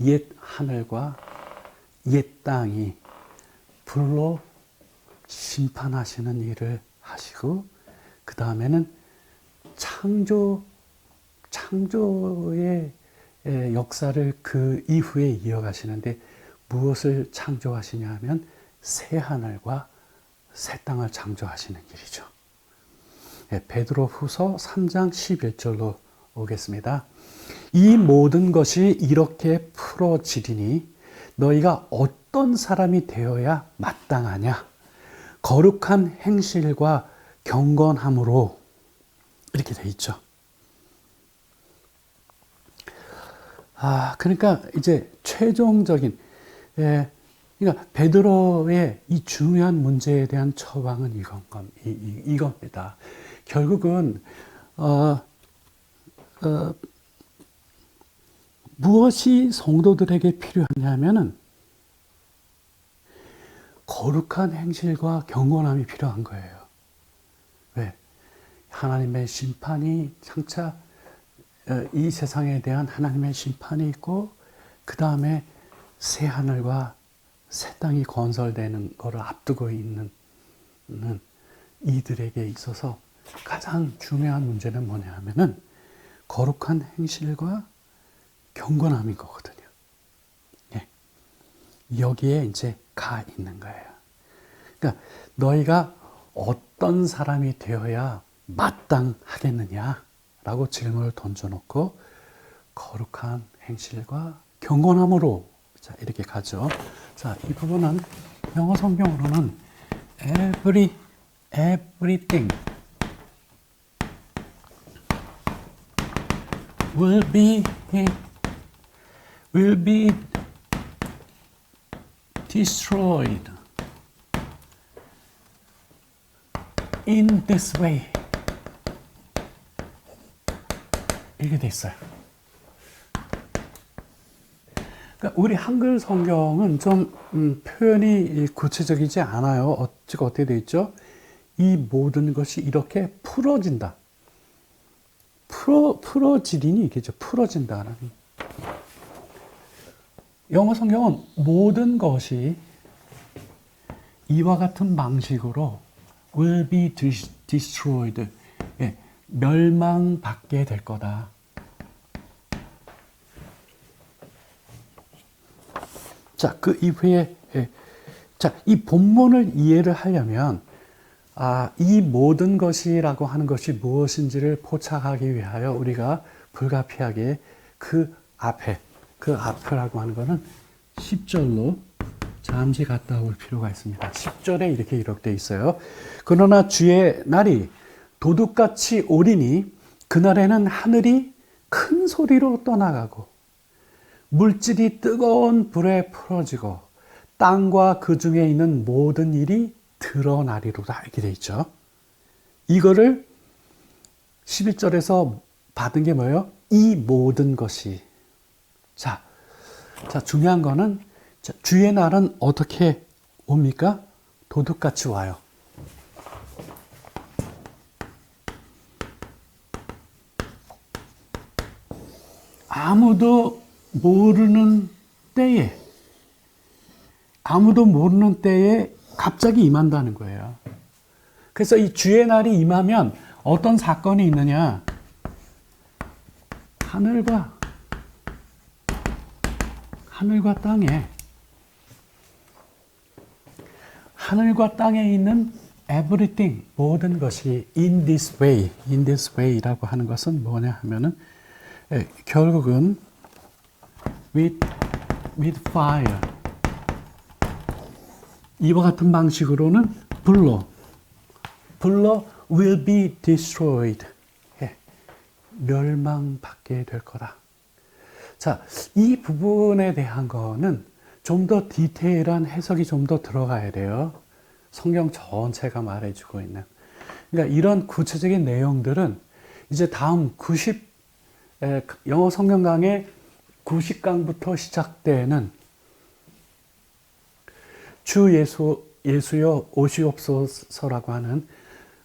옛 하늘과 옛 땅이 불로 심판하시는 일을 하시고, 그 다음에는 창조의 역사를 그 이후에 이어가시는데, 무엇을 창조하시냐 하면 새 하늘과 새 땅을 창조하시는 일이죠. 베드로 후서 3장 11절로 오겠습니다. 이 모든 것이 이렇게 풀어지리니 너희가 어떤 사람이 되어야 마땅하냐? 거룩한 행실과 경건함으로 이렇게 돼 있죠. 그러니까 이제 최종적인, 그러니까 베드로의 이 중요한 문제에 대한 처방은 이겁니다. 결국은 무엇이 성도들에게 필요하냐면은 거룩한 행실과 경건함이 필요한 거예요. 왜? 하나님의 심판이 장차 이 세상에 대한 하나님의 심판이 있고 그 다음에 새 하늘과 새 땅이 건설되는 것을 앞두고 있는 이들에게 있어서 가장 중요한 문제는 뭐냐 하면은 거룩한 행실과 경건함인 거거든요. 예. 여기에 이제 가 있는 거예요. 그러니까 너희가 어떤 사람이 되어야 마땅하겠느냐라고 질문을 던져놓고 거룩한 행실과 경건함으로 자 이렇게 가죠. 자, 이 부분은 영어 성경으로는 everything will be destroyed in this way. 이렇게 돼 있어요. 그러니까 우리 한글 성경은 좀 표현이 구체적이지 않아요. 어떻게 돼 있죠? 이 모든 것이 이렇게 풀어진다. 풀어지리니 이겠죠. 풀어진다는. 영어 성경은 모든 것이 이와 같은 방식으로 will be destroyed. 예, 멸망받게 될 거다. 자, 그 이후에, 자, 이 본문을 이해를 하려면, 이 모든 것이라고 하는 것이 무엇인지를 포착하기 위하여 우리가 불가피하게 그 앞이라고 하는 것은 10절로 잠시 갔다 올 필요가 있습니다. 10절에 이렇게 기록되어 있어요. 그러나 주의 날이 도둑같이 오리니 그날에는 하늘이 큰 소리로 떠나가고 물질이 뜨거운 불에 풀어지고 땅과 그 중에 있는 모든 일이 드러나리로다 이렇게 돼 있죠. 이거를 11절에서 받은 게 뭐예요? 이 모든 것이. 자, 중요한 거는 주의 날은 어떻게 옵니까? 도둑같이 와요. 아무도 모르는 때에 갑자기 임한다는 거예요. 그래서 이 주의 날이 임하면 어떤 사건이 있느냐? 하늘과 땅에 있는 everything, 모든 것이 in this way라고 하는 것은 뭐냐 하면은 결국은 with fire, 이와 같은 방식으로는 불로 will be destroyed, 멸망받게 될 거다. 자, 이 부분에 대한 거는 좀 더 디테일한 해석이 좀 더 들어가야 돼요. 성경 전체가 말해주고 있는. 그러니까 이런 구체적인 내용들은 이제 다음 영어 성경 강의 90강부터 시작되는 주 예수여 오시옵소서라고 하는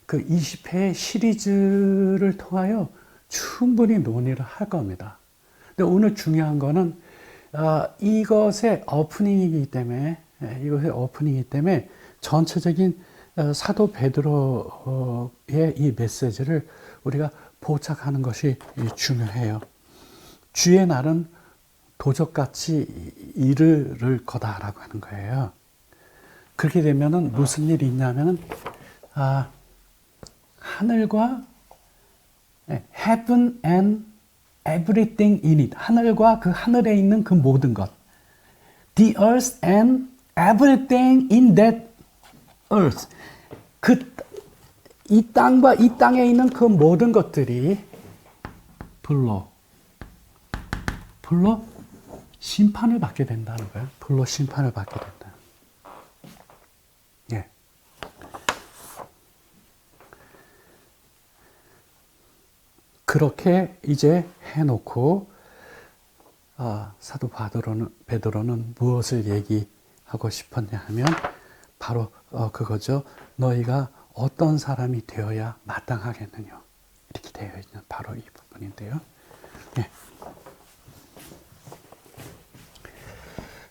그 20회 시리즈를 통하여 충분히 논의를 할 겁니다. 근데 오늘 중요한 거는 이것의 오프닝이기 때문에 전체적인 사도 베드로의 이 메시지를 우리가 포착하는 것이 중요해요. 주의 날은 도적같이 이르를 거다라고 하는 거예요. 그렇게 되면은 무슨 일이 있냐면은 하늘과 heaven and everything in it. 하늘과 그 하늘에 있는 그 모든 것. The earth and everything in that earth. 이 땅과 이 땅에 있는 그 모든 것들이 불로 심판을 받게 된다는 거예요. 불로 심판을 받게 된다. 예. 그렇게 이제 해놓고 사도 베드로는 무엇을 얘기하고 싶었냐 하면 바로 그거죠. 너희가 어떤 사람이 되어야 마땅하겠느냐. 이렇게 되어 있는 바로 이 부분인데요. 예.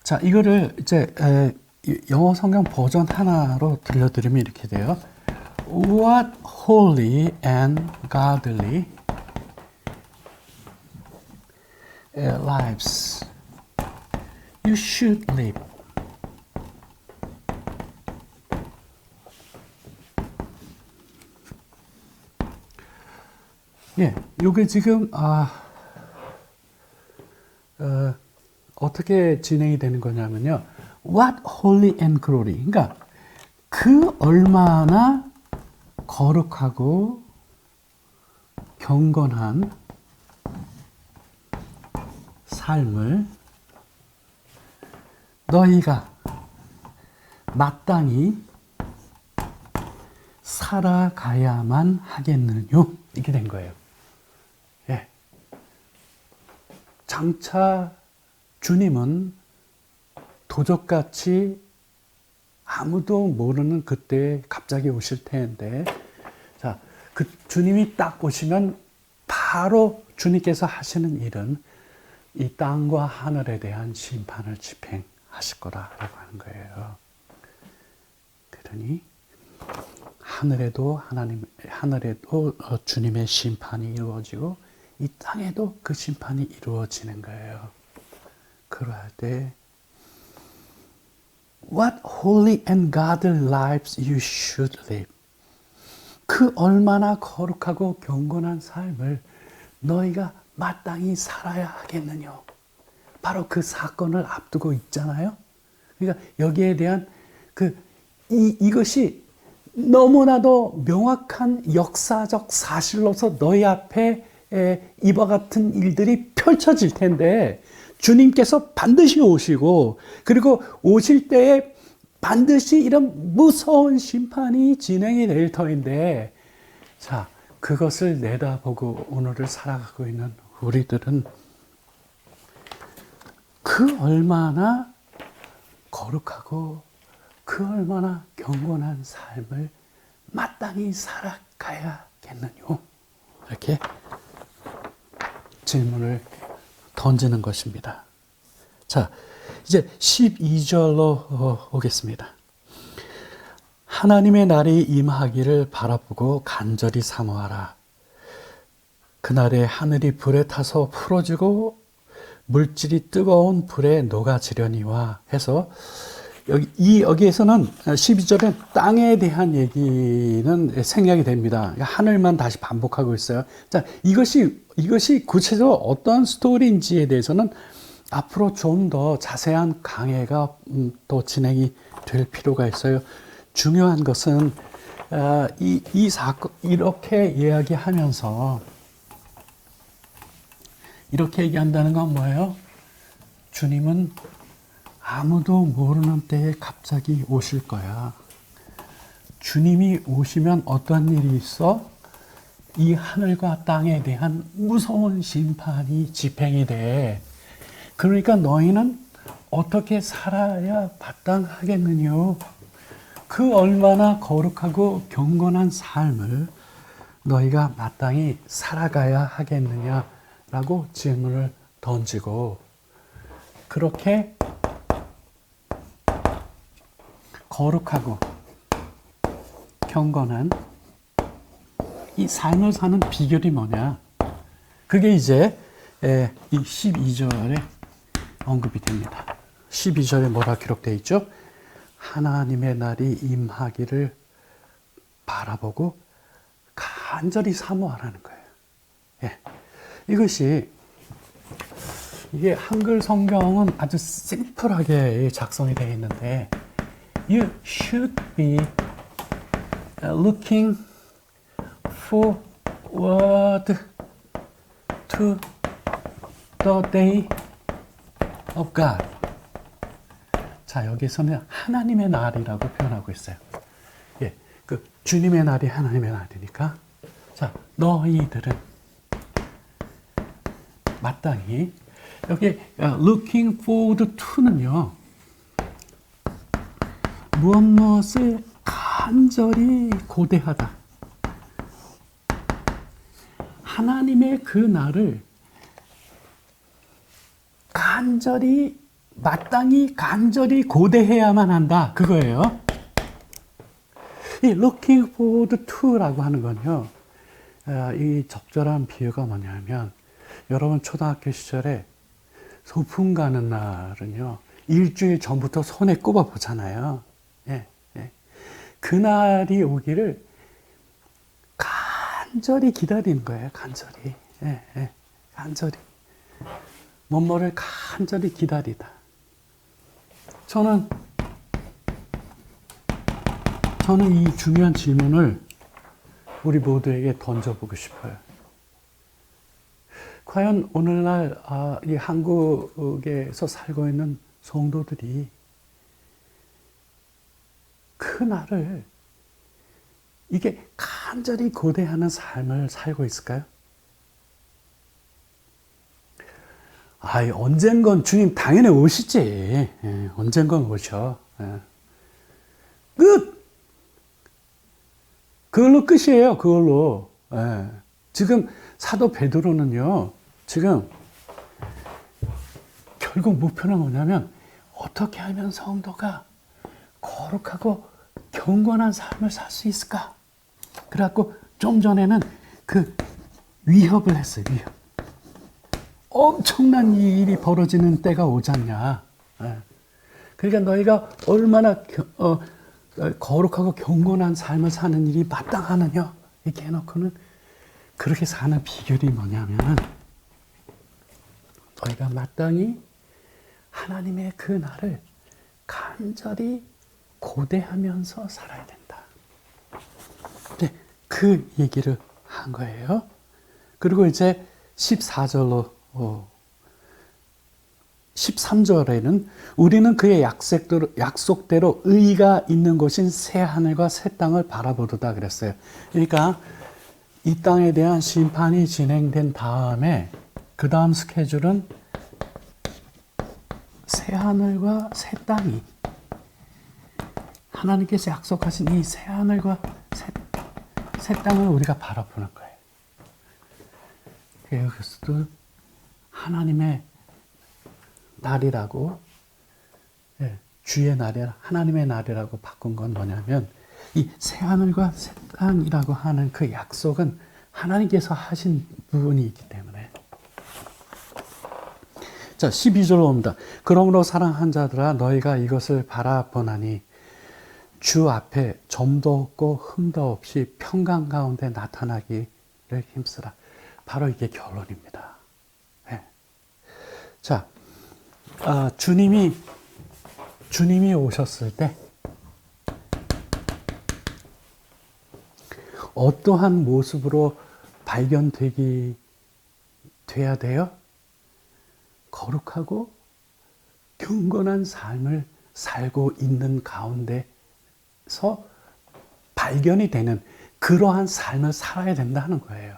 자, 이거를 이제 영어 성경 버전 하나로 들려드리면 이렇게 돼요. What holy and godly lives you should live. 예, 요게 지금 어떻게 진행이 되는 거냐면요. What holy and glory. 그러니까 그 얼마나 거룩하고 경건한 삶을 너희가 마땅히 살아가야만 하겠느뇨. 이렇게 된 거예요. 예. 장차 주님은 도적같이 아무도 모르는 그때에 갑자기 오실 텐데, 자, 그 주님이 딱 오시면 바로 주님께서 하시는 일은 이 땅과 하늘에 대한 심판을 집행하실 거라고 하는 거예요. 그러니 하늘에도 주님의 심판이 이루어지고 이 땅에도 그 심판이 이루어지는 거예요. 그럴 때 What holy and godly lives you should live. 그 얼마나 거룩하고 경건한 삶을 너희가 마땅히 살아야 하겠느냐. 바로 그 사건을 앞두고 있잖아요. 그러니까 여기에 대한 이것이 너무나도 명확한 역사적 사실로서 너희 앞에 이와 같은 일들이 펼쳐질 텐데 주님께서 반드시 오시고 그리고 오실 때에 반드시 이런 무서운 심판이 진행이 될 터인데 자, 그것을 내다보고 오늘을 살아가고 있는 우리들은 그 얼마나 거룩하고 그 얼마나 경건한 삶을 마땅히 살아가야겠느냐. 이렇게 질문을 던지는 것입니다. 자, 이제 12절로 오겠습니다. 하나님의 날이 임하기를 바라보고 간절히 사모하라. 그날에 하늘이 불에 타서 풀어지고 물질이 뜨거운 불에 녹아지려니와 해서 여기에서는 12절에 땅에 대한 얘기는 생략이 됩니다. 하늘만 다시 반복하고 있어요. 자, 이것이 구체적으로 어떤 스토리인지에 대해서는 앞으로 좀 더 자세한 강해가 또 진행이 될 필요가 있어요. 중요한 것은 이 사건 이렇게 이야기하면서 이렇게 얘기한다는 건 뭐예요? 주님은 아무도 모르는 때에 갑자기 오실 거야. 주님이 오시면 어떤 일이 있어? 이 하늘과 땅에 대한 무서운 심판이 집행이 돼. 그러니까 너희는 어떻게 살아야 마땅하겠느냐? 그 얼마나 거룩하고 경건한 삶을 너희가 마땅히 살아가야 하겠느냐라고 질문을 던지고 그렇게 거룩하고 경건한 이 삶을 사는 비결이 뭐냐? 그게 이제 이 12절에 언급이 됩니다. 12절에 뭐라 기록되어 있죠? 하나님의 날이 임하기를 바라보고 간절히 사모하라는 거예요. 예. 이것이 이게 한글 성경은 아주 심플하게 작성이 되어 있는데 You should be looking forward to the day of God. 자, 여기서는 하나님의 날이라고 표현하고 있어요. 예, 그 주님의 날이 하나님의 날이니까. 자, 너희들은 마땅히 여기 looking forward to는요. 무엇을 간절히 고대하다. 하나님의 그 날을 마땅히 간절히 고대해야만 한다. 그거예요. 이 looking forward to라고 하는 건요. 이 적절한 비유가 뭐냐면 여러분 초등학교 시절에 소풍 가는 날은요. 일주일 전부터 손에 꼽아 보잖아요. 예, 예. 그날이 오기를 간절히 기다리는 거예요. 간절히. 예, 예. 간절히. 뭐뭐를 간절히 기다리다. 저는 이 중요한 질문을 우리 모두에게 던져보고 싶어요. 과연 오늘날 이 한국에서 살고 있는 성도들이 그 날을 이게 간절히 고대하는 삶을 살고 있을까요? 언젠건 주님 당연히 오시지. 예, 언젠건 오셔. 예. 끝! 그걸로 끝이에요. 그걸로. 예. 지금 사도 베드로는요. 지금 결국 목표는 뭐냐면 어떻게 하면 성도가 거룩하고 경건한 삶을 살 수 있을까? 그래갖고 좀 전에는 그 위협을 했어요. 위협. 엄청난 일이 벌어지는 때가 오지 않냐. 그러니까 너희가 얼마나 거룩하고 경건한 삶을 사는 일이 마땅하느냐 이렇게 해놓고는 그렇게 사는 비결이 뭐냐면 너희가 마땅히 하나님의 그 날을 간절히 고대하면서 살아야 된다. 네, 그 얘기를 한 거예요. 그리고 이제 14절로 13절에는 우리는 그의 약속대로 의가 있는 곳인 새 하늘과 새 땅을 바라보도다 그랬어요. 그러니까 이 땅에 대한 심판이 진행된 다음에 그 다음 스케줄은 새 하늘과 새 땅이 하나님께서 약속하신 이 새 하늘과 새 땅을 우리가 바라보는 거예요. 여기서도 하나님의 날이라고 주의 날이라 하나님의 날이라고 바꾼 건 뭐냐면 이 새하늘과 새 땅이라고 하는 그 약속은 하나님께서 하신 부분이 있기 때문에 자 12절로 옵니다. 그러므로 사랑한 자들아 너희가 이것을 바라보나니 주 앞에 점도 없고 흠도 없이 평강 가운데 나타나기를 힘쓰라. 바로 이게 결론입니다. 네. 자, 주님이 오셨을 때 어떠한 모습으로 돼야 돼요? 거룩하고 경건한 삶을 살고 있는 가운데서 발견이 되는 그러한 삶을 살아야 된다는 거예요.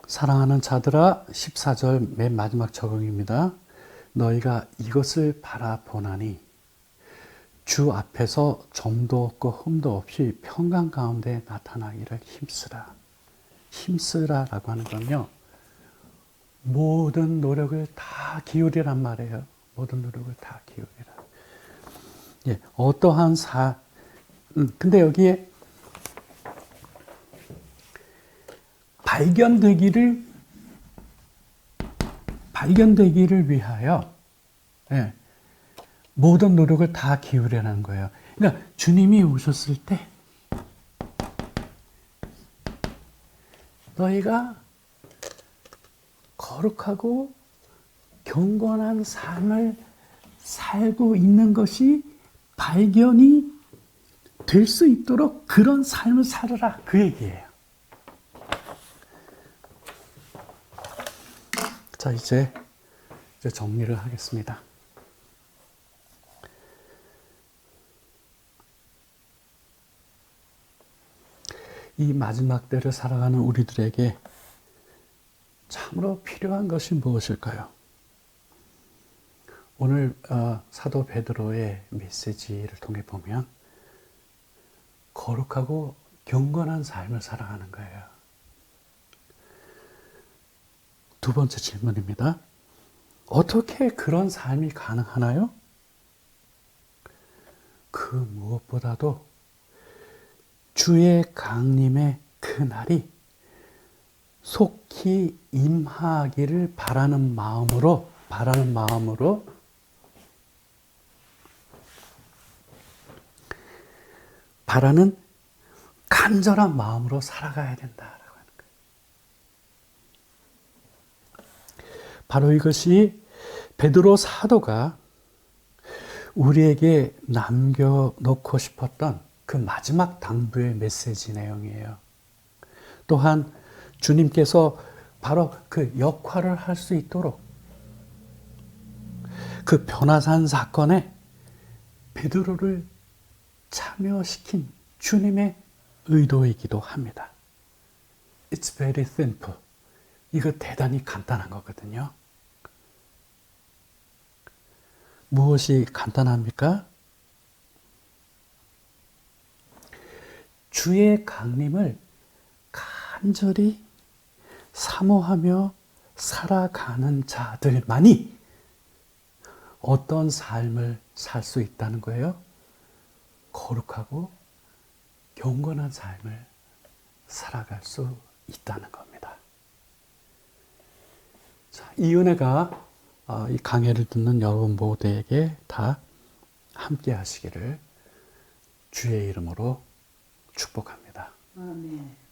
사랑하는 자들아 14절 맨 마지막 적용입니다. 너희가 이것을 바라보나니 주 앞에서 점도 없고 흠도 없이 평강 가운데 나타나기를 힘쓰라. 힘쓰라라고 하는 건요. 모든 노력을 다 기울이란 말이에요. 모든 노력을 다 기울이라. 예, 어떠한 근데 여기에 발견되기를 위하여 모든 노력을 다 기울이라는 거예요. 그러니까 주님이 오셨을 때 너희가 거룩하고 경건한 삶을 살고 있는 것이 발견이 될 수 있도록 그런 삶을 살아라. 그 얘기예요. 자, 이제 정리를 하겠습니다. 이 마지막 때를 살아가는 우리들에게 참으로 필요한 것이 무엇일까요? 오늘 사도 베드로의 메시지를 통해 보면 거룩하고 경건한 삶을 살아가는 거예요. 두 번째 질문입니다. 어떻게 그런 삶이 가능하나요? 그 무엇보다도 주의 강림의 그 날이 속히 임하기를 바라는 마음으로 바라는 간절한 마음으로 살아가야 된다라고 하는 거예요. 바로 이것이 베드로 사도가 우리에게 남겨놓고 싶었던 그 마지막 당부의 메시지 내용이에요. 또한 주님께서 바로 그 역할을 할 수 있도록 그 변화산 사건에 베드로를 참여시킨 주님의 의도이기도 합니다. It's very simple. 이거 대단히 간단한 거거든요. 무엇이 간단합니까? 주의 강림을 간절히 사모하며 살아가는 자들만이 어떤 삶을 살 수 있다는 거예요? 거룩하고 경건한 삶을 살아갈 수 있다는 겁니다. 자, 이 은혜가 이 강해를 듣는 여러분 모두에게 다 함께 하시기를 주의 이름으로 축복합니다. 아멘.